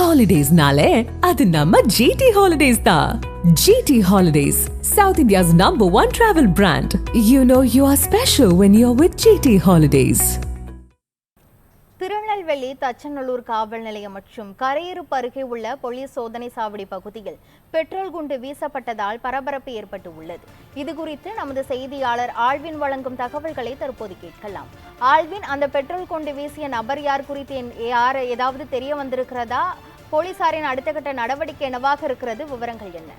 Holidays-nale, adu namma GT Holidays da. GT Holidays, South India's #1 travel brand. You know you are special when you're with GT Holidays. Tirunelveli Thachanallur காவல் நிலையம் மற்றும் கரையிருப்பு அருகே உள்ள police சோதனை சாவடி பகுதியில் பெட்ரோல் குண்டு வீசப்பட்டதால் பரபரப்பு ஏற்பட்டு உள்ளது. இதுகுறித்து நமது செய்தியாளர் ஆல்வின் வழங்கும் தகவல்களை தற்போது கேட்கலாம். ஆல்வின், அந்த பெட்ரோல் குண்டு வீசிய நபர் யார் குறித்து ஏதாவது தெரிய வந்திருக்கிறதா? போலீசாரின் அடுத்த கட்ட நடவடிக்கை என்னவாக இருக்கிறது? விவரங்கள் என்ன?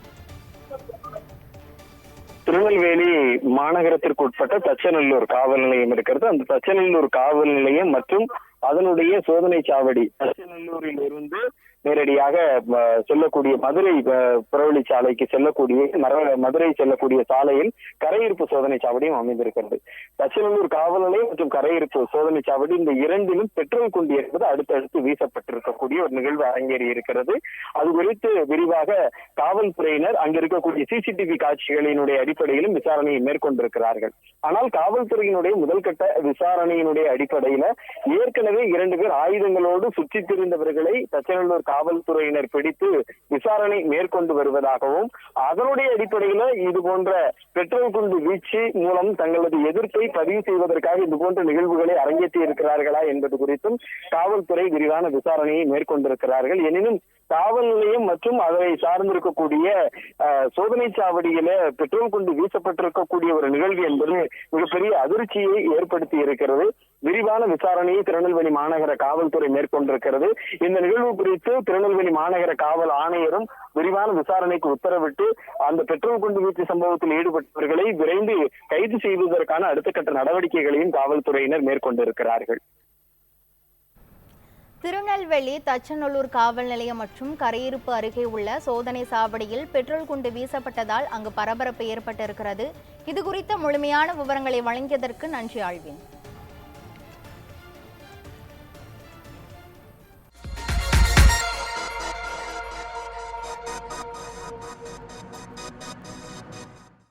திருநெல்வேலி மாநகரத்திற்கு உட்பட்ட தச்சநல்லூர் காவல் நிலையம் இருக்கிறது. அந்த தச்சநல்லூர் காவல் நிலையம் மற்றும் அதனுடைய சோதனை சாவடி தச்சநல்லூரில் இருந்து நேரடியாக செல்லக்கூடிய மதுரை புறவழி சாலைக்கு செல்லக்கூடிய மதுரை செல்லக்கூடிய சாலையில் கரையிருப்பு சோதனை சாவடியும் அமைந்திருக்கிறது. தச்சநல்லூர் காவல் நிலையம் மற்றும் கரையிருப்பு சோதனை சாவடி இந்த இரண்டிலும் பெட்ரோல் குண்டு என்பது அடுத்தடுத்து வீசப்பட்டிருக்கக்கூடிய ஒரு நிகழ்வு அரங்கேறி இருக்கிறது. அது குறித்து விரிவாக காவல்துறையினர் அங்க இருக்கக்கூடிய சிசிடிவி காட்சிகளினுடைய அடிப்படையிலும் விசாரணையை மேற்கொண்டிருக்கிறார்கள். ஆனால் காவல்துறையினுடைய முதல்கட்ட விசாரணையினுடைய அடிப்படையில ஏற்கனவே 2 பேர் ஆயுதங்களோடு சுற்றித் திரிந்தவர்களை தச்சநல்லூர் காவல்துறையினர் பிடித்து விசாரணை மேற்கொண்டு வருவதாகவும், அதனுடைய அடிப்படையில இது போன்ற பெட்ரோல் குண்டு வீச்சு மூலம் தங்களது எதிர்ப்பை பதிவு செய்வதற்காக இது போன்ற நிகழ்வுகளை அரங்கேற்றி இருக்கிறார்களா என்பது குறித்தும் காவல்துறை விரிவான விசாரணையை மேற்கொண்டிருக்கிறார்கள். எனினும் காவல் நிலையம் மற்றும் அதை சார்ந்திருக்கக்கூடிய சோதனை சாவடியில பெட்ரோல் குண்டு வீசப்பட்டிருக்கக்கூடிய ஒரு நிகழ்வு என்பது மிகப்பெரிய அதிர்ச்சியை ஏற்படுத்தி இருக்கிறது. விரிவான விசாரணையை திருநெல்வேலி மாநகர காவல்துறை மேற்கொண்டிருக்கிறது. இந்த நிகழ்வு குறித்து திருநெல்வேலி மாநகர காவல் ஆணையரும் விரிவான விசாரணைக்கு உத்தரவிட்டு அந்த பெட்ரோல் குண்டு வீச்சு சம்பவத்தில் ஈடுபட்டவர்களை விரைந்து கைது செய்வதற்கான அடுத்த கட்ட நடவடிக்கைகளையும் காவல்துறையினர் மேற்கொண்டிருக்கிறார்கள். திருநெல்வேலி தச்சநல்லூர் காவல் நிலையம் மற்றும் கரையிருப்பு அருகே உள்ள சோதனை சாவடியில் பெட்ரோல் குண்டு வீசப்பட்டதால் அங்கு பரபரப்பு ஏற்பட்டிருக்கிறது. இது குறித்த முழுமையான விவரங்களை வழங்கியதற்கு நன்றி ஆல்வின்.